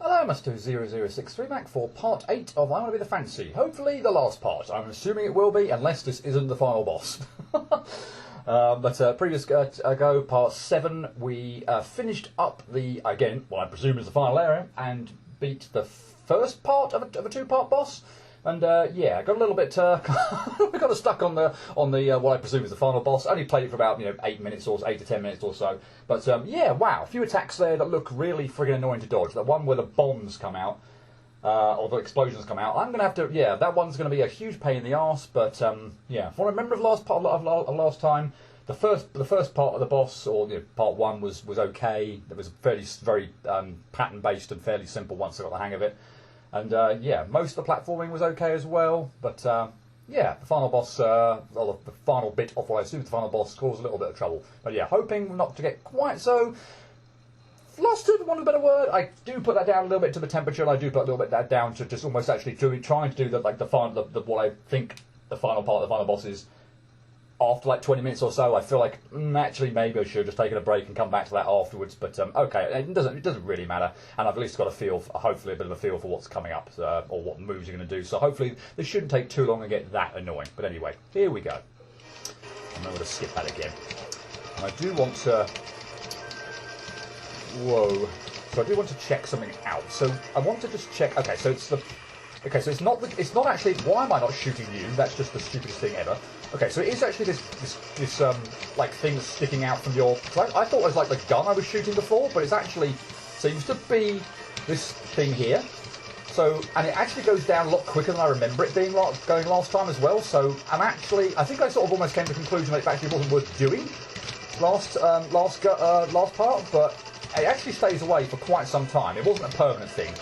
Hello, Mr. 0063 back for part 8 of I Want to Be the Fancy. Hopefully the last part. I'm assuming it will be, unless this isn't the final boss. Previous ago, part 7, we finished up the, again, what I presume is the final area, and beat the first part of a two-part boss. And yeah, got a little bit, we got stuck on the what I presume is the final boss. Only played it for about 8 minutes or 8 to 10 minutes or so. But yeah, wow, a few attacks there that look really friggin' annoying to dodge. That one where the bombs come out, or the explosions come out. I'm gonna have to, yeah, that one's gonna be a huge pain in the arse. But yeah, from what I remember of last time, the first part of the boss, or part 1, was okay. It was very pattern based and fairly simple once I got the hang of it. And yeah, most of the platforming was okay as well, but yeah, the final boss, or the final bit of what I assume is the final boss, caused a little bit of trouble. But yeah, hoping not to get quite so flustered, want a better word. I do put that down a little bit to the temperature, and I do put a little bit that down to just almost actually trying to do what I think the final part of the final boss is. After like 20 minutes or so, I feel like actually maybe I should have just taken a break and come back to that afterwards. But okay, it doesn't really matter, and I've at least got a feel, hopefully a bit of a feel for what's coming up or what moves you're going to do. So hopefully this shouldn't take too long and get that annoying. But anyway, here we go. I'm going to skip that again. And I do want to. Whoa! So I do want to check something out. So I want to just check. Okay, so it's the. Okay, so it's not actually. Why am I not shooting you? That's just the stupidest thing ever. Okay, so it is actually this like thing that's sticking out from your. I thought it was like the gun I was shooting before, but it's actually. So it used to be this thing here. So and it actually goes down a lot quicker than I remember it being going last time as well. So I think I sort of almost came to the conclusion that it actually wasn't worth doing last part, but it actually stays away for quite some time. It wasn't a permanent thing.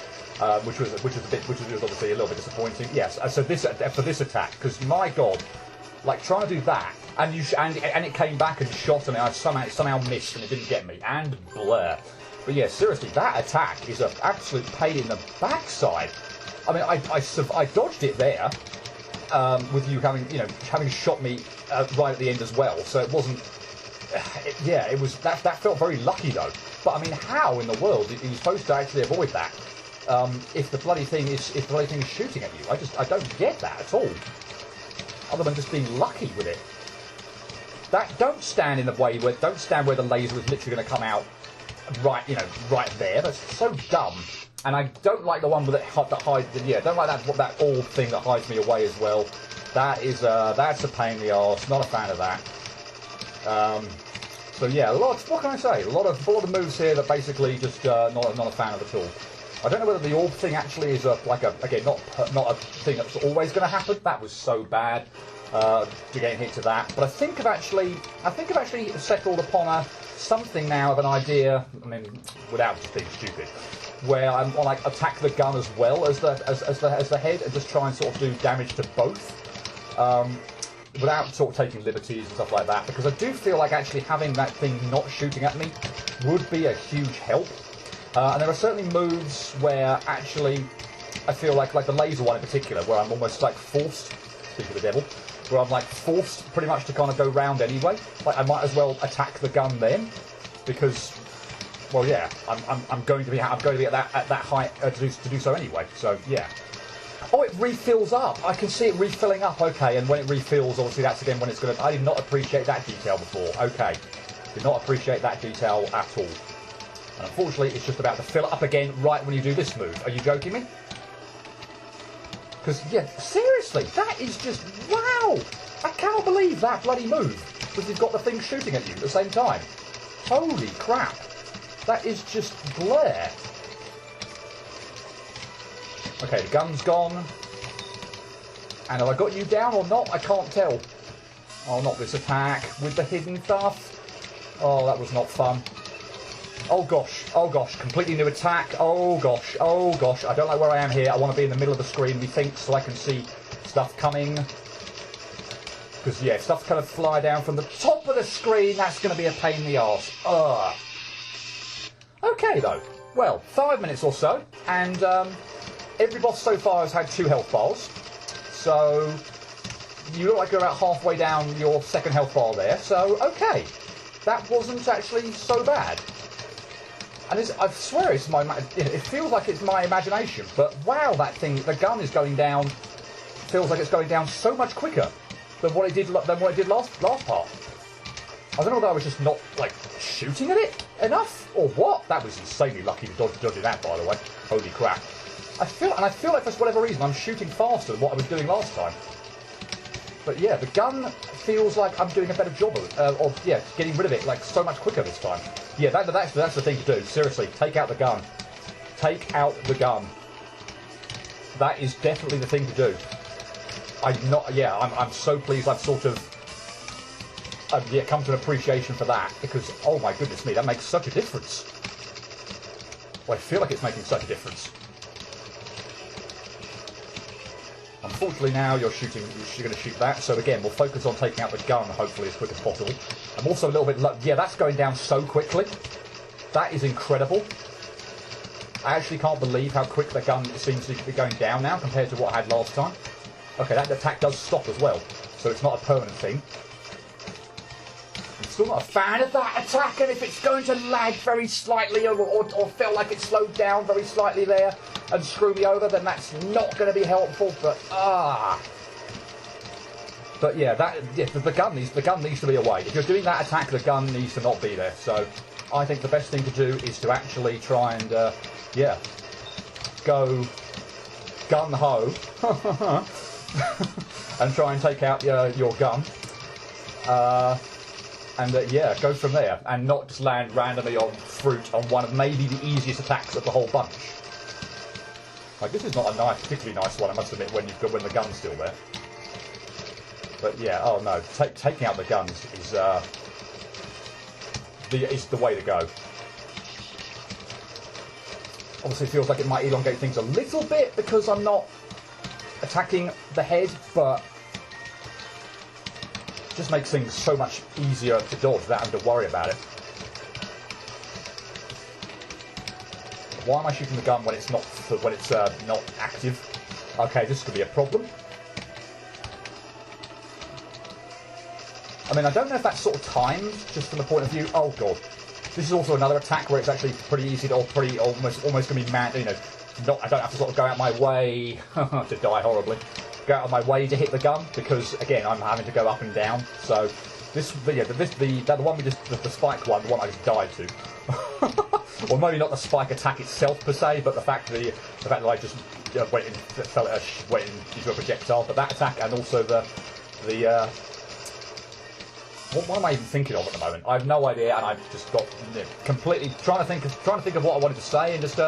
Which was obviously a little bit disappointing. Yes, so for this attack, because my God, like trying to do that, and it came back and shot, and I somehow missed, and it didn't get me, and blur. But yeah, seriously, that attack is an absolute pain in the backside. I mean, I dodged it there, with you having shot me right at the end as well. So it wasn't. Yeah, it was that felt very lucky though. But I mean, how in the world are you supposed to actually avoid that? If the bloody thing is shooting at you, I don't get that at all. Other than just being lucky with it. Don't stand in the way where the laser is literally going to come out right there. That's so dumb. And I don't like the one with that hides. Yeah, don't like that orb thing that hides me away as well. That's a pain in the arse. Not a fan of that. So yeah, what can I say? A lot of moves here that basically just not a fan of at all. I don't know whether the orb thing actually is again not a thing that's always going to happen. That was so bad to getting hit to that. But I think I've actually settled upon something now of an idea. I mean, without just being stupid, where I'm on like attack the gun as well as the head, and just try and sort of do damage to both. Without sort of taking liberties and stuff like that, because I do feel like actually having that thing not shooting at me would be a huge help. And there are certainly moves where actually I feel like the laser one in particular, where I'm almost like forced, speak of the devil, where I'm like forced pretty much to kind of go round anyway. Like I might as well attack the gun then, because, well, yeah, I'm going to be at that height to do so anyway. So yeah. Oh, it refills up. I can see it refilling up. Okay, and when it refills, obviously that's again when it's going to. I did not appreciate that detail before. Okay, did not appreciate that detail at all. And unfortunately, it's just about to fill up again right when you do this move. Are you joking me? Because, yeah, seriously, that is just, wow! I cannot believe that bloody move. Because you've got the thing shooting at you at the same time. Holy crap. That is just glare. Okay, the gun's gone. And have I got you down or not? I can't tell. Oh, not this attack with the hidden stuff. Oh, that was not fun. Oh gosh, completely new attack. Oh gosh, I don't like where I am here. I want to be in the middle of the screen, methinks, so I can see stuff coming. Because, yeah, stuff's kind of fly down from the top of the screen. That's going to be a pain in the arse. Ugh. Okay, though. Well, 5 minutes or so, and every boss so far has had 2 health bars. So, you look like you're about halfway down your second health bar there. So, okay. That wasn't actually so bad. And I swear it's it feels like it's my imagination, but wow, the gun is going down, feels like it's going down so much quicker than what it did last part. I don't know whether I was just not, like, shooting at it enough, or what? That was insanely lucky to dodge that, by the way. Holy crap. I feel like for whatever reason I'm shooting faster than what I was doing last time. But yeah, the gun feels like I'm doing a better job of getting rid of it, like, so much quicker this time. Yeah, that's the thing to do. Seriously, take out the gun. Take out the gun. That is definitely the thing to do. I'm so pleased I've sort of come to an appreciation for that, because, oh my goodness me, that makes such a difference. Well, I feel like it's making such a difference. Unfortunately now you're going to shoot that, so again, we'll focus on taking out the gun, hopefully, as quick as possible. I'm also a little bit yeah, that's going down so quickly. That is incredible. I actually can't believe how quick the gun seems to be going down now compared to what I had last time. Okay, that attack does stop as well, so it's not a permanent thing. I'm still not a fan of that attack, and if it's going to lag very slightly or feel like it slowed down very slightly there and screw me over, then that's not going to be helpful. But But yeah, the gun needs to be away. If you're doing that attack, the gun needs to not be there. So I think the best thing to do is to actually try and go gun ho and try and take out your gun. Go from there, and not just land randomly on fruit on one of maybe the easiest attacks of the whole bunch. Like, this is not a particularly nice one, I must admit, when the gun's still there. But yeah, oh no, taking out the guns is the way to go. Obviously, it feels like it might elongate things a little bit because I'm not attacking the head, but just makes things so much easier to dodge without having to worry about it. Why am I shooting the gun when it's not active? Okay, this could be a problem. I mean, I don't know if that's sort of timed, just from the point of view. Oh god, this is also another attack where it's actually pretty easy to, almost going to be mad. You know, I don't have to sort of go out my way to die horribly. Go out of my way to hit the gun, because again I'm having to go up and down. So the one the spike one, the one I just died to. Well, maybe not the spike attack itself per se, but the fact that I just went into a projectile. But that attack, and also what am I even thinking of at the moment? I have no idea, and I've just got completely trying to think of what I wanted to say, and just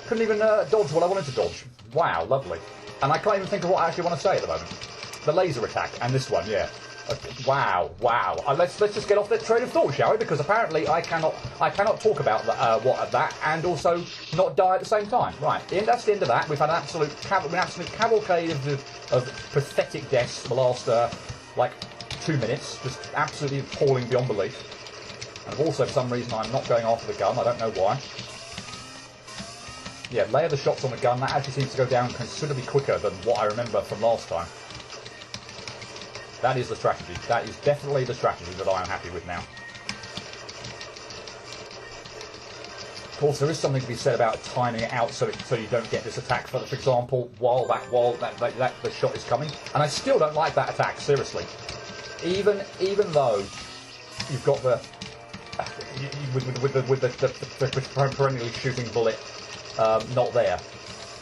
couldn't even dodge what I wanted to dodge. Wow, lovely. And I can't even think of what I actually want to say at the moment. The laser attack, and this one, yeah. Wow. Let's just get off that train of thought, shall we? Because apparently I cannot talk about that and also not die at the same time. Right, that's the end of that. We've had an absolute cavalcade of pathetic deaths for the last 2 minutes, just absolutely appalling beyond belief. And also, for some reason, I'm not going after the gun. I don't know why. Yeah, layer the shots on the gun. That actually seems to go down considerably quicker than what I remember from last time. That is the strategy. That is definitely the strategy that I am happy with now. Of course, there is something to be said about timing it out so you don't get this attack, for example, while the shot is coming. And I still don't like that attack, seriously. Even though you've got the perennially shooting bullet not there.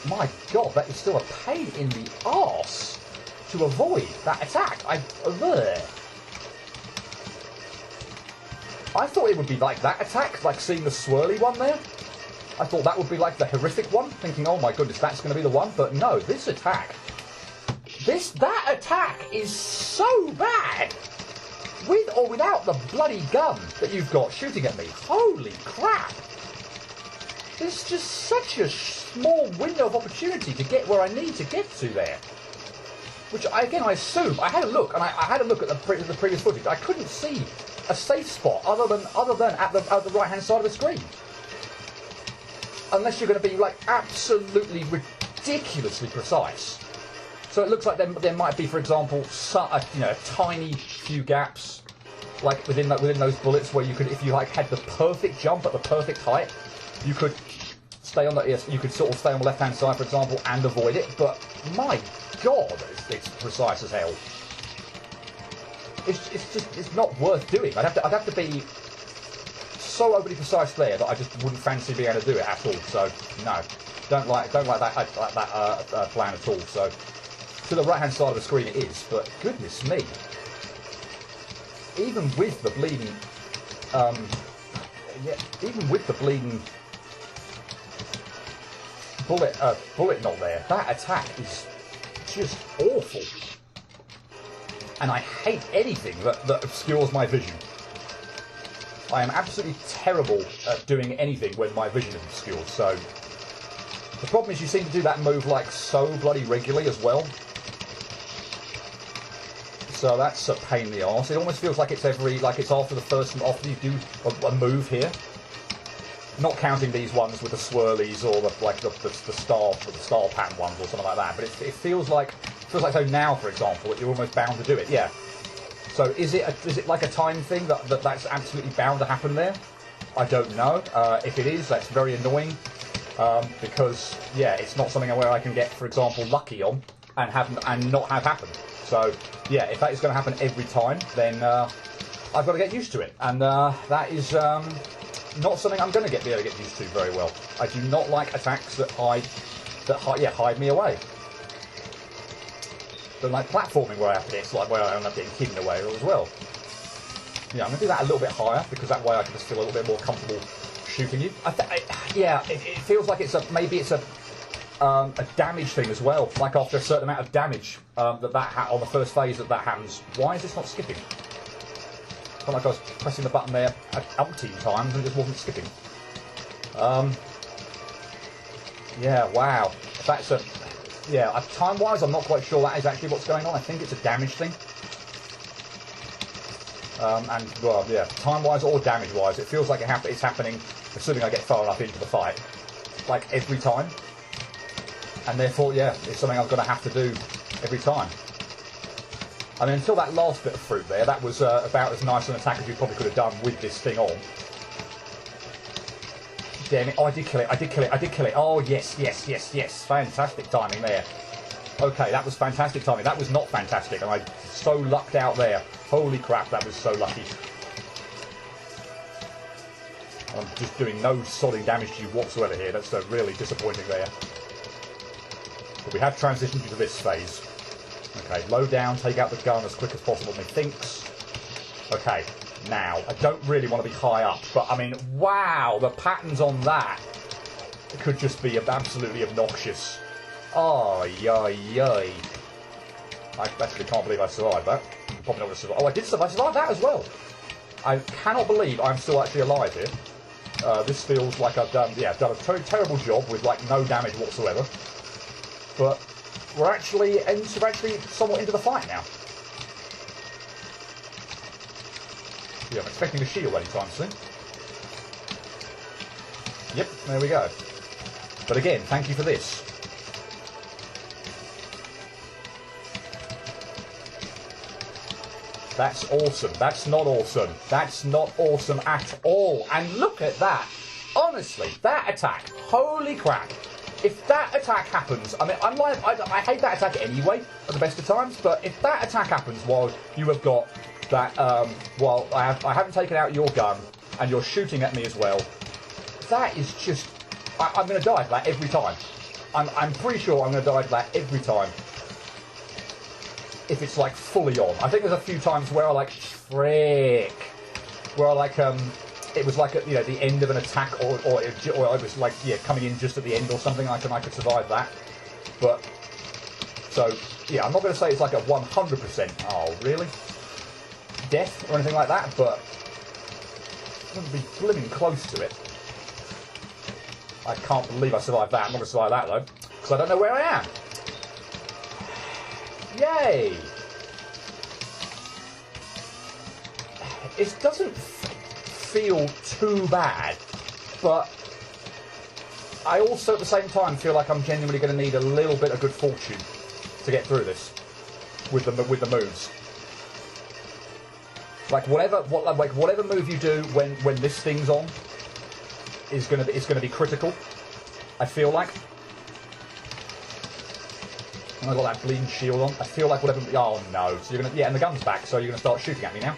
My God, that is still a pain in the arse to avoid that attack. I thought it would be like that attack, like seeing the swirly one there. I thought that would be like the horrific one, thinking, oh my goodness, that's going to be the one. But no, this attack. That attack is so bad. With or without the bloody gun that you've got shooting at me. Holy crap. There's just such a small window of opportunity to get where I need to get to there. Which, I assume, I had a look, and I had a look at the previous footage. I couldn't see a safe spot other than at the right-hand side of the screen. Unless you're going to be, like, absolutely ridiculously precise. So it looks like there might be, for example, a tiny few gaps, like within those bullets, where you could, if you had the perfect jump at the perfect height, You could stay on the you could sort of stay on the left-hand side, for example, and avoid it. But my God, it's precise as hell. It's not worth doing. I'd have to be so overly precise there that I just wouldn't fancy being able to do it at all. So no, don't like that plan at all. So to the right-hand side of the screen it is, but goodness me, even with the bleeding, even with the bleeding bullet not there, that attack is just awful. And I hate anything that obscures my vision. I am absolutely terrible at doing anything when my vision is obscured. So the problem is you seem to do that move like so bloody regularly as well. So that's a pain in the arse. It almost feels like it's after the first and after you do a move here. Not counting these ones with the swirlies or the star pattern ones or something like that. But it feels like so now, for example, that you're almost bound to do it. Yeah. So is it like a time thing that's absolutely bound to happen there? I don't know. If it is, that's very annoying. Because yeah, it's not something where I can get, for example, lucky on and not have happen. So yeah, if that is going to happen every time, then I've got to get used to it, and that is not something I'm going to be able to get used to very well. I do not like attacks that hide me away. Don't like platforming where I end up getting hidden away as well. Yeah, I'm going to do that a little bit higher because that way I can just feel a little bit more comfortable shooting you. It feels like maybe it's a damage thing as well. Like after a certain amount of damage on the first phase that happens. Why is this not skipping? I felt like I was pressing the button there umpteen times and it just wasn't skipping. Yeah, wow. That's time-wise, I'm not quite sure that is actually what's going on. I think it's a damage thing. Time-wise or damage-wise, it feels like it's happening assuming I get far enough into the fight. Like every time. And therefore, yeah, it's something I'm going to have to do every time. I mean, until that last bit of fruit there, that was about as nice an attack as you probably could have done with this thing on. Damn it. Oh, I did kill it. Oh, yes. Fantastic timing there. Okay, that was fantastic timing. That was not fantastic, and I so lucked out there. Holy crap, that was so lucky. I'm just doing no solid damage to you whatsoever here. That's really disappointing there. But we have transitioned to this phase. Okay, low down, take out the gun as quick as possible, methinks. Okay, now, I don't really want to be high up, but I mean, wow, the patterns on that could just be absolutely obnoxious. Oh, yay. I actually can't believe I survived that. I'm probably not going to survive. Oh, I survived that as well. I cannot believe I'm still actually alive here. This feels like I've done a terrible job with like no damage whatsoever. But we're actually somewhat into the fight now. Yeah, I'm expecting a shield anytime soon. Yep, there we go. But again, thank you for this. That's awesome. That's not awesome. That's not awesome at all. And look at that. Honestly, that attack. Holy crap. If that attack happens, I mean, I hate that attack anyway at the best of times, but if that attack happens while you have got that, while I haven't taken out your gun and you're shooting at me as well, that is just, I'm going to die for that every time. I'm pretty sure I'm going to die for that every time. If it's like fully on. I think there's a few times where I like, frick, where I like, it was like at, the end of an attack, or it was like coming in just at the end or something. I could survive that, but so yeah, I'm not going to say it's like a 100%. Oh really? Death or anything like that, but I'm going to be blimmin' close to it. I can't believe I survived that. I'm not going to survive that though, because I don't know where I am. Yay! It doesn't feel too bad, but I also at the same time feel like I'm genuinely going to need a little bit of good fortune to get through this with the moves. Like whatever move you do when this thing's on, is going to be critical. I feel like. And I've got that bleeding shield on. I feel like whatever. Oh no! So you're gonna and the gun's back. So you're gonna start shooting at me now.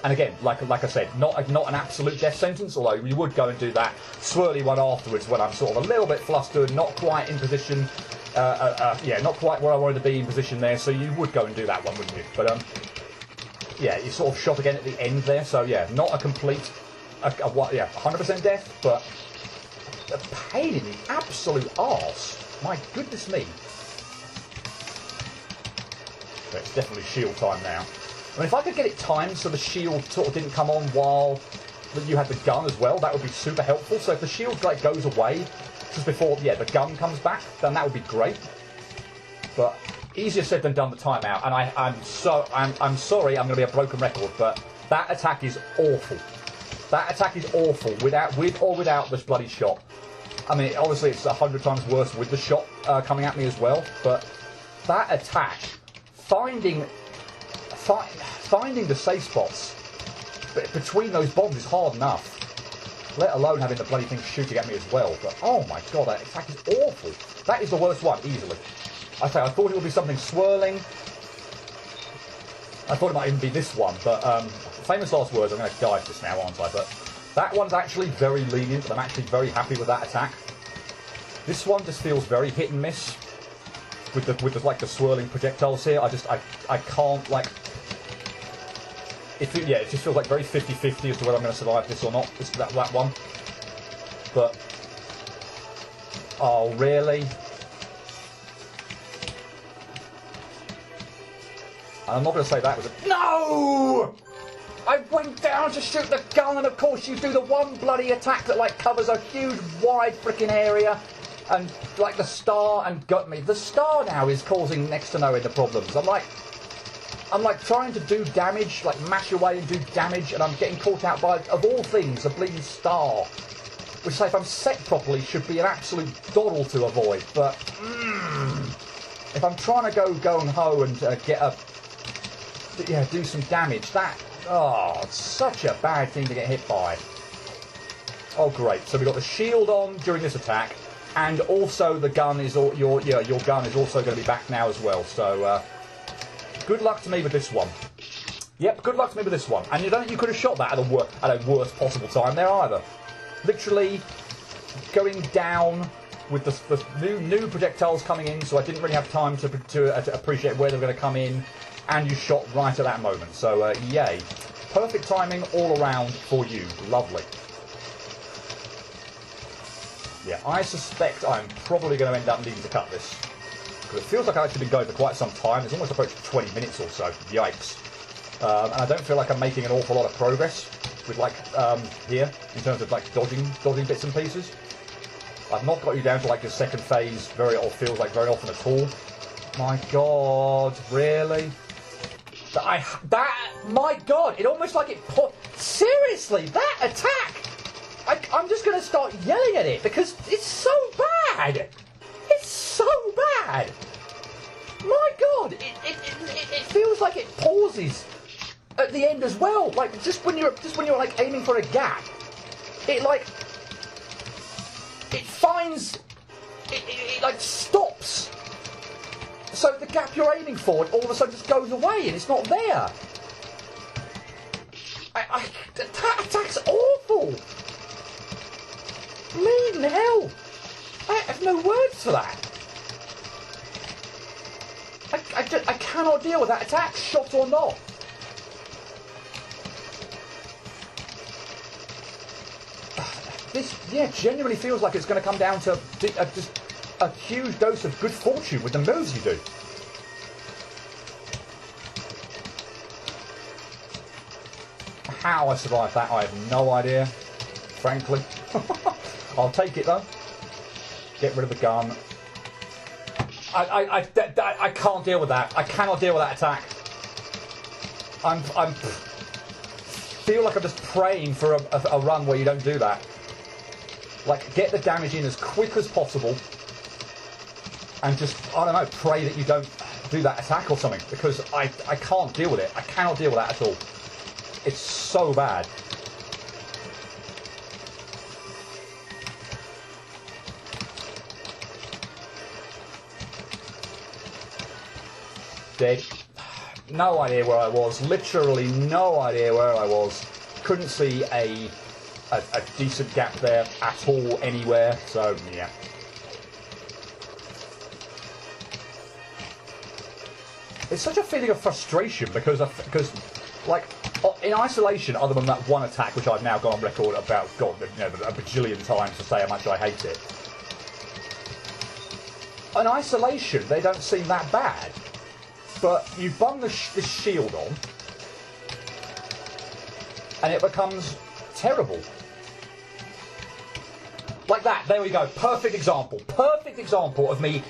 And again, like I said, not an absolute death sentence. Although you would go and do that swirly one afterwards when I'm sort of a little bit flustered, not quite in position. Yeah, not quite where I wanted to be in position there. So you would go and do that one, wouldn't you? But yeah, you sort of shot again at the end there. So yeah, not a complete, 100% death, but a pain in the absolute arse. My goodness me. Okay, it's definitely shield time now. I mean, if I could get it timed so the shield sort of didn't come on while you had the gun as well, that would be super helpful. So if the shield like goes away just before the gun comes back, then that would be great. But easier said than done, the timeout. And I'm sorry, I'm going to be a broken record, but that attack is awful. That attack is awful with or without this bloody shot. I mean, obviously it's 100 times worse with the shot coming at me as well, but that attack, finding the safe spots between those bombs is hard enough, let alone having the bloody thing shooting at me as well. But oh my god, that attack is awful. That is the worst one, easily. I thought it would be something swirling. I thought it might even be this one, but famous last words, I'm going to die for this now, aren't I? But that one's actually very lenient, and I'm actually very happy with that attack. This one just feels very hit and miss with the like the swirling projectiles here. I can't like. It just feels like very 50-50 as to whether I'm going to survive this or not. That one. But oh really? And I'm not going to say that was a no. I went down to shoot the gun, and of course you do the one bloody attack that like covers a huge, wide freaking area, and like the star and got me. The star now is causing next to no end of problems. I'm like trying to do damage, like mash away and do damage, and I'm getting caught out by, of all things, a bleeding star, which, say, if I'm set properly, should be an absolute doddle to avoid. But if I'm trying to go gung-ho and do some damage, it's such a bad thing to get hit by. Oh great! So we've got the shield on during this attack, and also the gun is your gun is also going to be back now as well. So good luck to me with this one. Yep, good luck to me with this one. And you don't think you could have shot that at a worst possible time there either. Literally going down with the new projectiles coming in, so I didn't really have time to appreciate where they were going to come in. And you shot right at that moment. So, yay. Perfect timing all around for you. Lovely. Yeah, I suspect I'm probably going to end up needing to cut this. Because it feels like I've actually been going for quite some time. It's almost approached 20 minutes or so. Yikes. And I don't feel like I'm making an awful lot of progress with, like, here, in terms of, like, dodging bits and pieces. I've not got you down to, like, your second phase feels like very often at all. My god, really? My god, it almost like it seriously, that attack! I'm just going to start yelling at it because it's so bad! It's so bad! My god, it feels like it pauses at the end as well. Like just when you're like aiming for a gap, it like stops. So the gap you're aiming for, all of a sudden just goes away and it's not there. That attack's awful. Bleeding hell. I have no words for that. I cannot deal with that attack, shot or not. This, genuinely feels like it's going to come down to just a huge dose of good fortune with the moves you do. How I survived that, I have no idea, frankly. I'll take it though. Get rid of the gun. I can't deal with that. I cannot deal with that attack. I feel like I'm just praying for a run where you don't do that. Like, get the damage in as quick as possible. And just, I don't know, pray that you don't do that attack or something, because I can't deal with it. I cannot deal with that at all. It's so bad. dead. No idea where I was. Literally no idea where I was. Couldn't see a decent gap there at all anywhere. So yeah. It's such a feeling of frustration because like in isolation, other than that one attack, which I've now gone on record about, God, you know, a bajillion times to say how much I hate it. In isolation, they don't seem that bad. But you bung this shield on, and it becomes terrible. Like that. There we go. Perfect example. Perfect example of me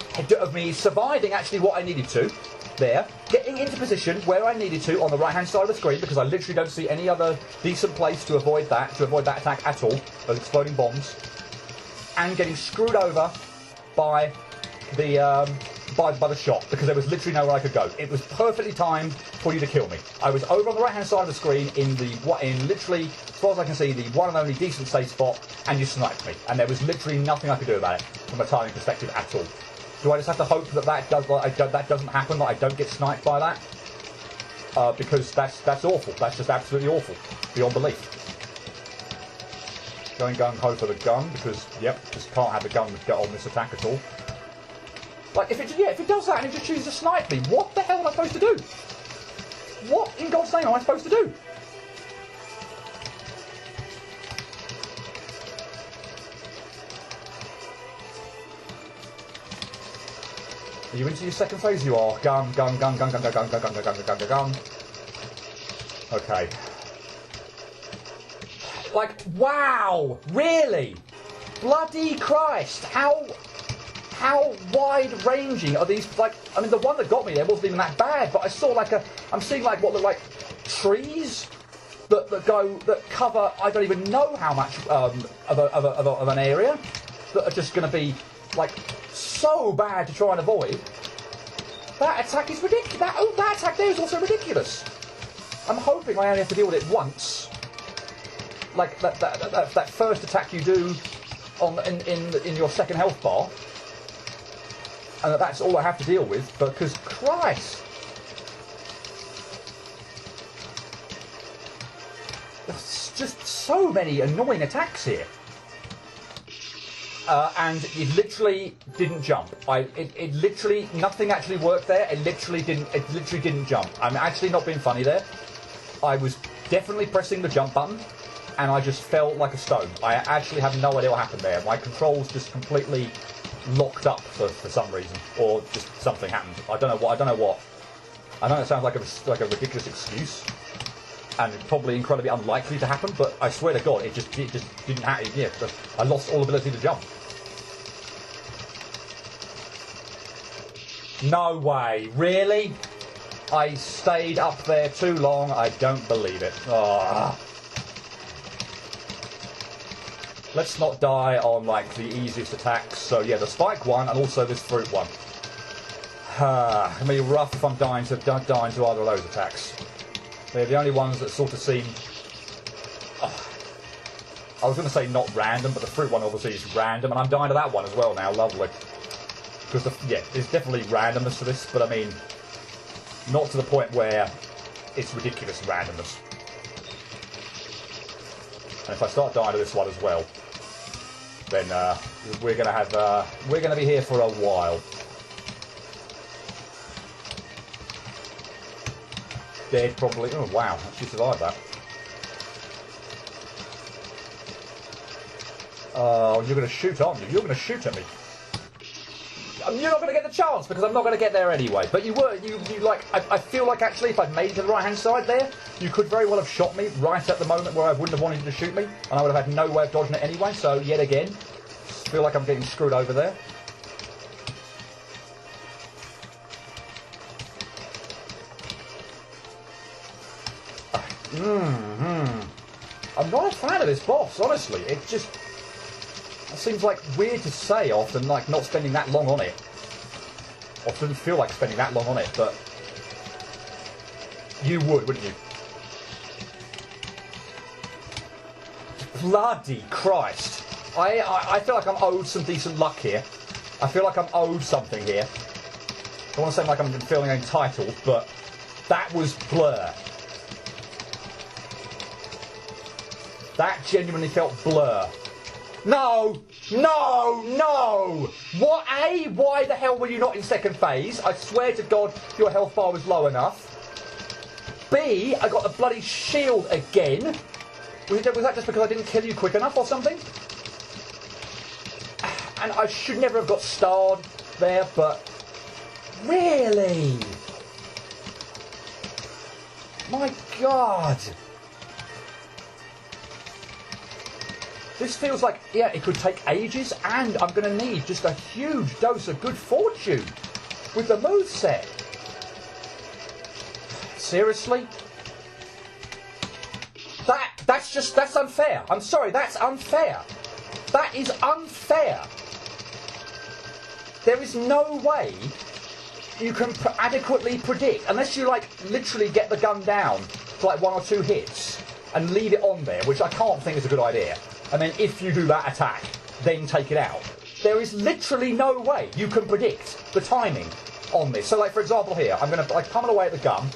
surviving actually what I needed to. There, getting into position where I needed to on the right-hand side of the screen, because I literally don't see any other decent place to avoid that attack at all, those exploding bombs, and getting screwed over by the by the shot, because there was literally nowhere I could go. It was perfectly timed for you to kill me. I was over on the right-hand side of the screen in literally, as far as I can see, the one and only decent safe spot, and you sniped me, and there was literally nothing I could do about it from a timing perspective at all. Do I just have to hope that that doesn't happen, that I don't get sniped by that? Because that's awful. That's just absolutely awful, beyond belief. Going gung-ho for the gun, because, yep, just can't have the gun get on this attack at all. Like, if it does that and it just chooses to snipe me, what the hell am I supposed to do? What in God's name am I supposed to do? Are you into your second phase? You are. Gun. Okay. Like, wow! Really? Bloody Christ! How wide-ranging are these? Like, I mean, the one that got me there wasn't even that bad, but I saw I'm seeing like what look like trees that cover I don't even know how much of an area that are just going to be like so bad to try and avoid. That attack is ridiculous. That attack there is also ridiculous. I'm hoping I only have to deal with it once. Like that first attack you do in your second health bar, and that's all I have to deal with. Because Christ, there's just so many annoying attacks here. And it literally didn't jump. It literally, nothing actually worked there. It literally didn't jump. I'm actually not being funny there. I was definitely pressing the jump button, and I just felt like a stone. I actually have no idea what happened there. My controls just completely locked up for some reason, or just something happened. I don't know what. I know it sounds like a ridiculous excuse, and probably incredibly unlikely to happen, but I swear to God, it just didn't happen. Yeah, I lost all ability to jump. No way, really? I stayed up there too long. I don't believe it. Oh. Let's not die on like the easiest attacks. So yeah, the spike one and also this fruit one. It's gonna be rough if I'm dying to either of those attacks. They're the only ones that sort of seem... I was going to say not random, but the fruit one obviously is random, and I'm dying to that one as well now. Lovely. Because, there's definitely randomness to this, but I mean, not to the point where it's ridiculous randomness. And if I start dying to this one as well, then we're going to be here for a while. Dead probably. Oh wow, she survived that. Oh, you're going to shoot, aren't you? You're going to shoot at me. You're not going to get the chance because I'm not going to get there anyway. But you like. I feel like actually, if I'd made it to the right-hand side there, you could very well have shot me right at the moment where I wouldn't have wanted you to shoot me, and I would have had no way of dodging it anyway. So yet again, feel like I'm getting screwed over there. I'm not a fan of this boss, honestly. It seems like weird to say often, like not spending that long on it. Or doesn't feel like spending that long on it, but you would, wouldn't you? Bloody Christ. I feel like I'm owed some decent luck here. I feel like I'm owed something here. don't want to sound like I'm feeling entitled, but that was blur. That genuinely felt blur. No! No! No! What? A, why the hell were you not in second phase? I swear to God your health bar was low enough. B, I got the bloody shield again. Was that just because I didn't kill you quick enough or something? And I should never have got starred there, but... Really? My God. This feels like, yeah, it could take ages, and I'm going to need just a huge dose of good fortune with the moveset. Seriously? That's unfair. I'm sorry, that's unfair. That is unfair. There is no way you can adequately predict, unless you, like, literally get the gun down for, like, 1 or 2 hits and leave it on there, which I can't think is a good idea. And then if you do that attack, then take it out. There is literally no way you can predict the timing on this. So, like, for example here, I'm going to, like, pummel away at the gun,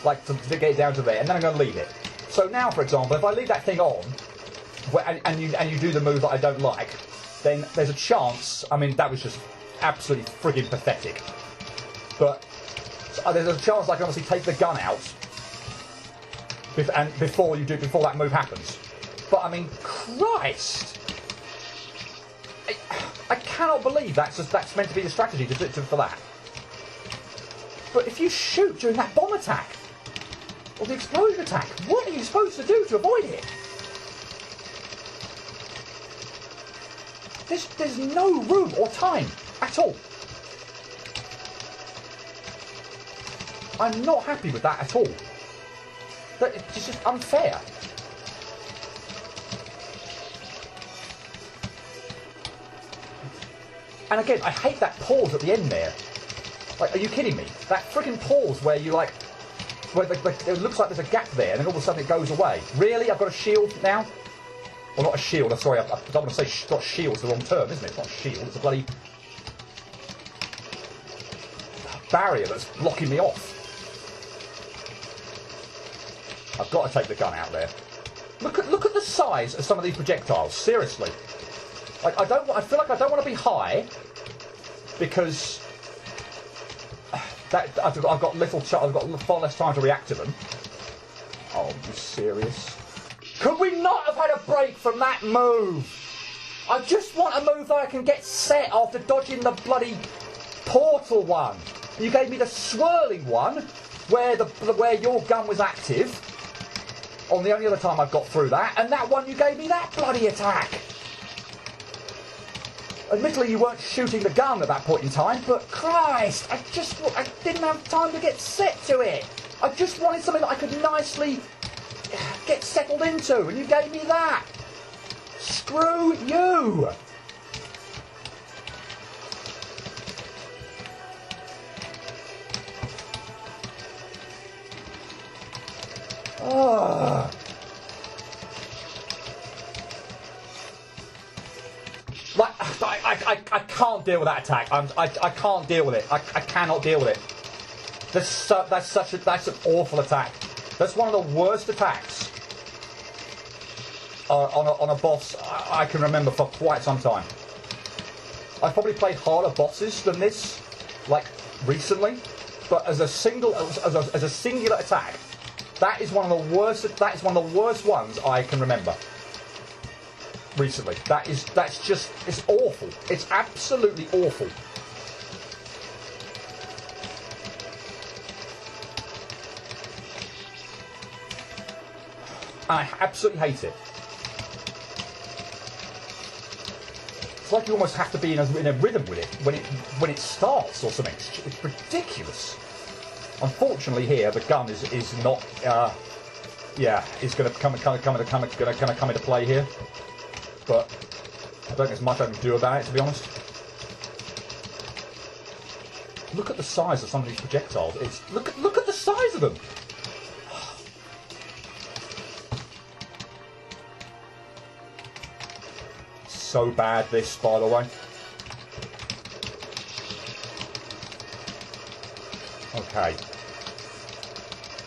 like, to get it down to there, and then I'm going to leave it. So now, for example, if I leave that thing on, and you do the move that I don't like, then there's a chance, I mean, that was just absolutely friggin' pathetic. But there's a chance I can obviously take the gun out before that move happens. But I mean, Christ! I cannot believe that's meant to be the strategy for that. But if you shoot during that bomb attack or the explosion attack, what are you supposed to do to avoid it? There's no room or time at all. I'm not happy with that at all. It's just unfair. And again, I hate that pause at the end there. Like, are you kidding me? That freaking pause where you like, where it looks like there's a gap there, and then all of a sudden it goes away. Really? I've got a shield now? Well, not a shield. Sorry, I don't want to say not shield's the wrong term, isn't it? It's not a shield. It's a bloody barrier that's blocking me off. I've got to take the gun out there. Look at the size of some of these projectiles. Seriously, like I feel like I don't want to be high because I've got far less time to react to them. Oh, are you serious? Could we not have had a break from that move? I just want a move that I can get set after dodging the bloody portal one. You gave me the swirling one where your gun was active. On the only other time I've got through that, and that one you gave me that bloody attack. Admittedly, you weren't shooting the gun at that point in time, but Christ, I didn't have time to get set to it. I just wanted something that I could nicely get settled into, and you gave me that. Screw you. Oh. Like, I can't deal with that attack. I can't deal with it. I cannot deal with it. That's an awful attack. That's one of the worst attacks on a boss I can remember for quite some time. I've probably played harder bosses than this, like recently, but as a singular attack, that is one of the worst. That is one of the worst ones I can remember recently. It's awful. It's absolutely awful. I absolutely hate it. It's like you almost have to be in a rhythm with it when it starts or something. It's ridiculous. Unfortunately, here the gun is not. Is going to come into play here. But I don't think there's much I can do about it, to be honest. Look at the size of some of these projectiles. Look at the size of them. So bad, this, by the way. Okay.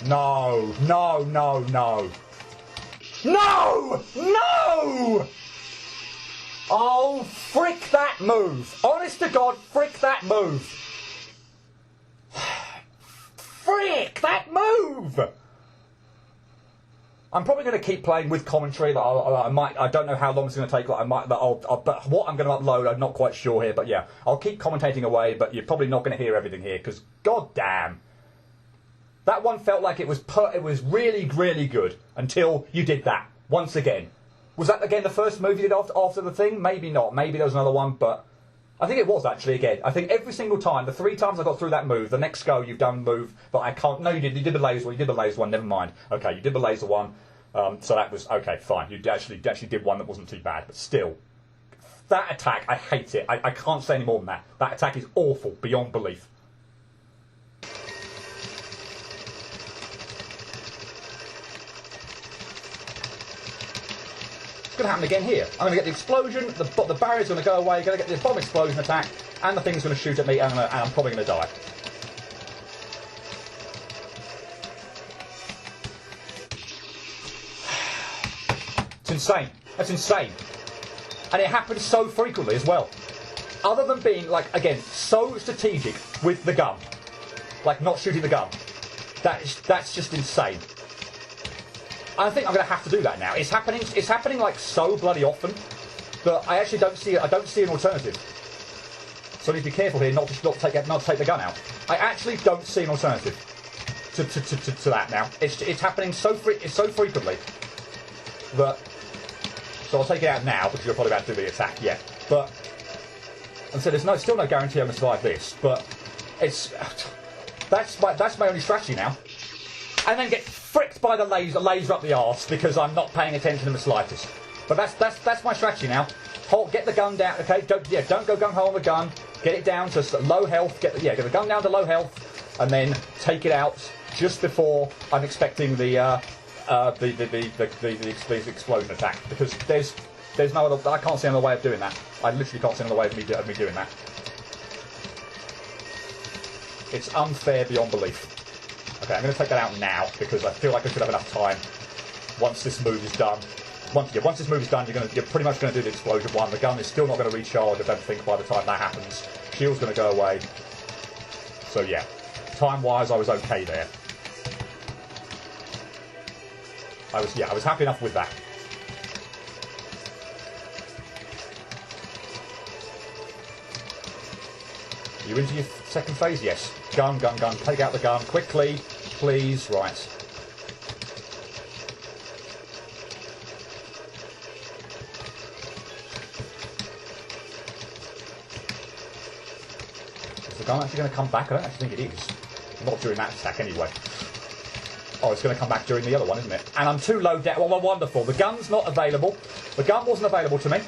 No, no, no, no. No! No! Oh, frick that move. Honest to God, frick that move. Frick that move! I'm probably going to keep playing with commentary. That I don't know how long it's going to take. But what I'm going to upload, I'm not quite sure here. But yeah, I'll keep commentating away. But you're probably not going to hear everything here because, god damn, that one felt like it was really, really good until you did that once again. Was that again the first move you did after the thing? Maybe not. Maybe there was another one, but I think it was actually again. I think every single time, the 3 times I got through that move, the next go you've done move, but I can't. No, you did. You did the laser one. You did the laser one. Never mind. Okay, you did the laser one. So that was okay. Fine. You actually did one that wasn't too bad, but still, that attack I hate it. I can't say any more than that. That attack is awful beyond belief. It's going to happen again here. I'm going to get the explosion, the barrier's going to go away, going to get the bomb explosion attack, and the thing's going to shoot at me, and I'm probably going to die. It's insane. That's insane. And it happens so frequently as well. Other than being, like, again, so strategic with the gun. Like, not shooting the gun. That's just insane. I think I'm going to have to do that now. It's happening like so bloody often that I actually don't see an alternative. So I need to be careful here, not to take the gun out. I actually don't see an alternative to that now. It's happening so frequently that. So I'll take it out now because you're probably about to do the attack. Yeah, but and so there's still no guarantee I'm going to survive this. But that's my only strategy now. And then get fricked by the laser up the arse because I'm not paying attention in the slightest. But that's my strategy now. Get the gun down, okay? Don't go gung ho on the gun. Get it down to low health. Get the gun down to low health, and then take it out just before I'm expecting the explosion attack. Because there's no other. I can't see another way of doing that. I literally can't see another way of me doing that. It's unfair beyond belief. Okay, I'm going to take that out now because I feel like I should have enough time once this move is done. Once this move is done, you're pretty much going to do the explosion one. The gun is still not going to recharge, I don't think, by the time that happens. Shield's going to go away. So yeah, time-wise, I was okay there. I was happy enough with that. You into your second phase? Yes. Gun. Take out the gun quickly, please. Right. Is the gun actually going to come back? I don't actually think it is. Not during that attack anyway. Oh, it's going to come back during the other one, isn't it? And I'm too low down. Well, wonderful. The gun's not available. The gun wasn't available to me.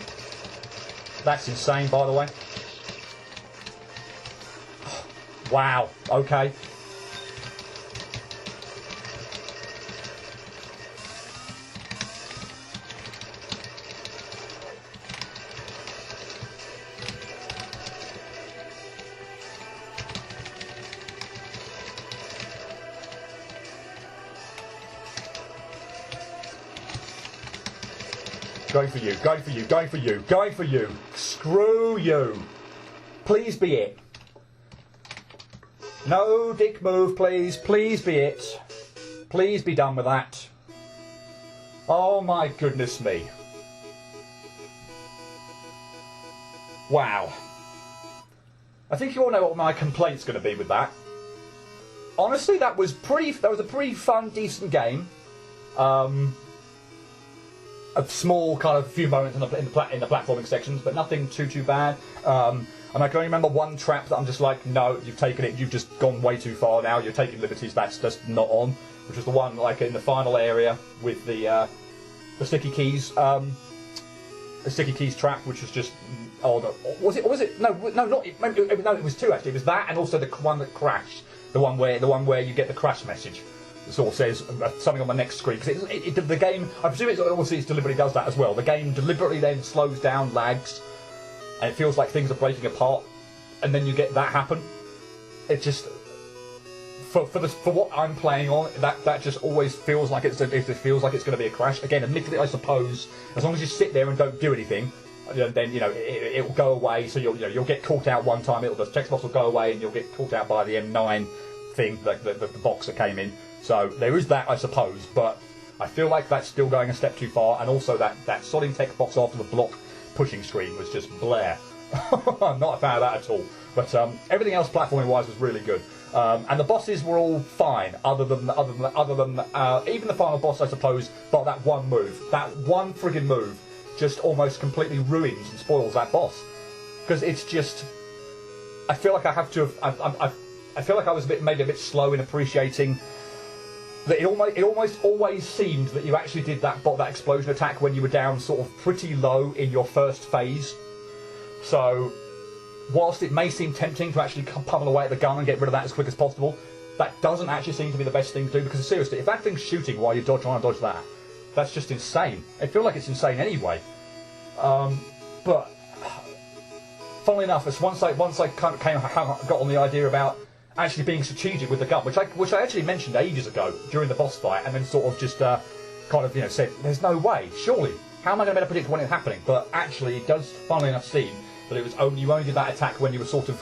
That's insane, by the way. Wow, okay. Going for you, going for you, going for you, going for you. Screw you. Please be it. No dick move, please. Please be it. Please be done with that. Oh my goodness me. Wow. I think you all know what my complaint's going to be with that. Honestly, that was a pretty fun, decent game. A small kind of few moments in the platforming sections, but nothing too bad. And I can only remember one trap that I'm just like, no, you've just gone way too far now. You're taking liberties. That's just not on. Which was the one like in the final area with the sticky keys, the sticky keys trap, which was just was it? No, it was two actually. It was that and also the one that crashed. The one where you get the crash message. It sort of says something on the next screen because the game. I presume it deliberately does that as well. The game deliberately then slows down, lags, and it feels like things are breaking apart, and then you get that happen. It just for what I'm playing on, that just always feels like it feels like it's going to be a crash. Again, admittedly, I suppose as long as you sit there and don't do anything, then it will go away. So you'll get caught out one time. The text box will go away, and you'll get caught out by the M9 thing, the box that came in. So there is that, I suppose, but I feel like that's still going a step too far. And also that solid text box after the block pushing screen was just Blair. I'm not a fan of that at all. But everything else, platforming-wise, was really good. And the bosses were all fine, other than even the final boss, I suppose. But that one friggin' move, just almost completely ruins and spoils that boss. Because it's just, I feel like I have to have, I feel like I was maybe a bit slow in appreciating that it almost always seemed that you actually did that explosion attack when you were down sort of pretty low in your first phase. So, whilst it may seem tempting to actually pummel away at the gun and get rid of that as quick as possible, that doesn't actually seem to be the best thing to do, because seriously, if that thing's shooting while you're trying to dodge that, that's just insane. I feel like it's insane anyway. But funnily enough, once I kind of got on the idea about actually being strategic with the gun, which I actually mentioned ages ago during the boss fight, and then sort of just kind of said, there's no way, surely, how am I going to be able to predict when it's happening? But actually, it does, funnily enough, seem that you only did that attack when you were sort of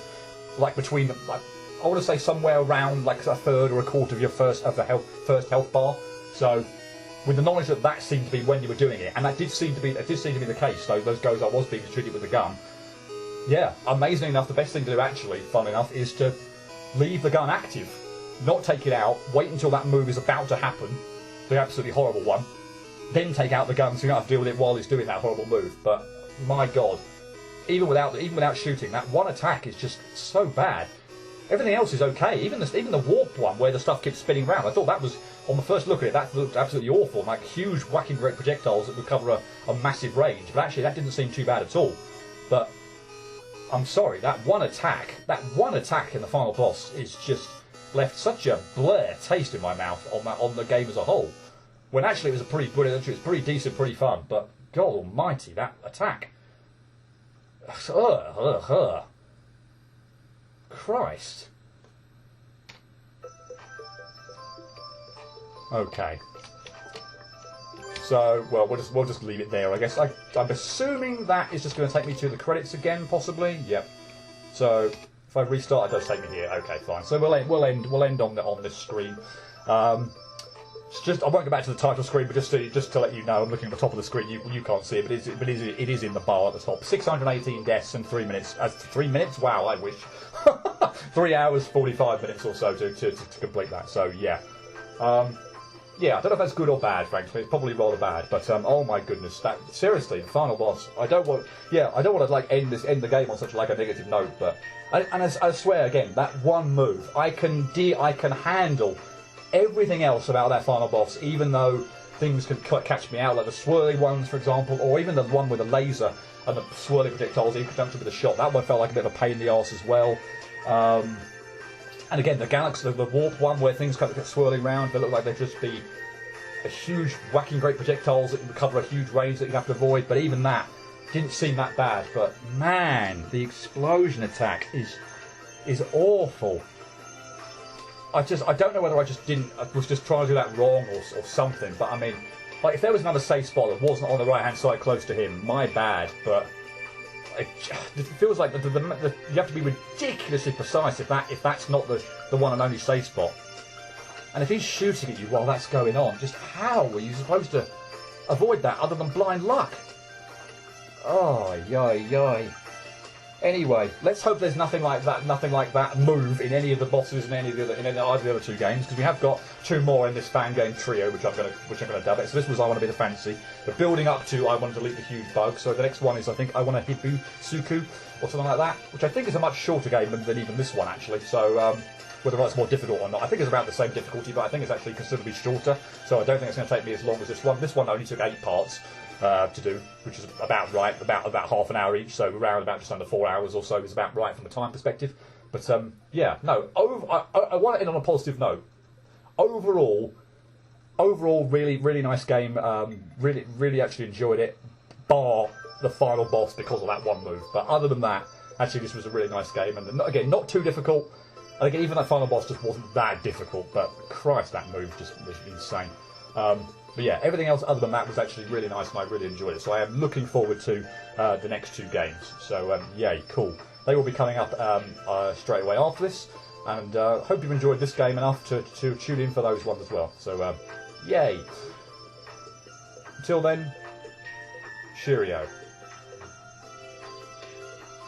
like between, like, I want to say somewhere around like a third or a quarter of your first health bar. So with the knowledge that seemed to be when you were doing it, and that did seem to be the case. So those goes I was being treated with the gun. Yeah, amazingly enough, the best thing to do actually, funnily enough, is to leave the gun active, not take it out, wait until that move is about to happen, the absolutely horrible one, then take out the gun so you don't have to deal with it while it's doing that horrible move. But my God. Even without shooting, that one attack is just so bad. Everything else is okay. Even the warp one where the stuff keeps spinning around. I thought that was, on the first look at it, that looked absolutely awful. Like huge whacking great projectiles that would cover a massive range. But actually, that didn't seem too bad at all. But I'm sorry, that one attack in the final boss is just left such a Blair taste in my mouth on the game as a whole. When actually it was pretty decent, pretty fun. But God Almighty, that attack. Christ. Okay. So, well, we'll just leave it there, I guess. I'm assuming that is just going to take me to the credits again, possibly. Yep. So, if I restart, it does take me here. Okay, fine. So we'll end on this screen. I won't go back to the title screen, but just to let you know, I'm looking at the top of the screen. You can't see it, but it is in the bar at the top. 618 deaths in 3 minutes. 3 minutes? Wow, I wish. 3 hours 45 minutes or so to complete that. So yeah, yeah. I don't know if that's good or bad. Frankly, it's probably rather bad. But oh my goodness, that seriously, the final boss. I don't want to like end the game on such like a negative note. But and I swear again, that one move, I can handle everything else about that final boss, even though things can catch me out, like the swirly ones, for example, or even the one with the laser and the swirly projectiles in conjunction with the shot. That one felt like a bit of a pain in the arse as well. And again, the galaxy, the warp one, where things kind of get swirling around, they look like they'd just be a huge, whacking great projectiles that would cover a huge range that you'd have to avoid. But even that didn't seem that bad. But man, the explosion attack is awful. I don't know whether I was just trying to do that wrong or something, but I mean, like, if there was another safe spot that wasn't on the right-hand side close to him, my bad, but it feels like you have to be ridiculously precise if that's not the one and only safe spot. And if he's shooting at you while that's going on, just how are you supposed to avoid that other than blind luck? Oh, yoy. Anyway, let's hope there's nothing like that move in any of the bosses in either of the other two games, because we have got two more in this fan game trio, which I'm gonna dub it. So this was I Want to Be the Fantasy, but building up to I Want to Delete the Huge Bug. So the next one is I think I Want to Hibikusuku or something like that, which I think is a much shorter game than even this one actually. So whether it's more difficult or not, I think it's about the same difficulty, but I think it's actually considerably shorter. So I don't think it's going to take me as long as this one. This one only took 8 parts. To do, which is about right, about half an hour each, so around about just under 4 hours or so is about right from a time perspective. But yeah, no, I want to end on a positive note. Overall, really nice game. Really actually enjoyed it, bar the final boss because of that one move. But other than that, actually this was a really nice game, and again, not too difficult. I think even that final boss just wasn't that difficult, but Christ, that move just was insane. But yeah, everything else other than that was actually really nice, and I really enjoyed it. So I am looking forward to the next 2 games. So yay, cool. They will be coming up straight away after this, and hope you've enjoyed this game enough to tune in for those ones as well. So yay. Until then, cheerio.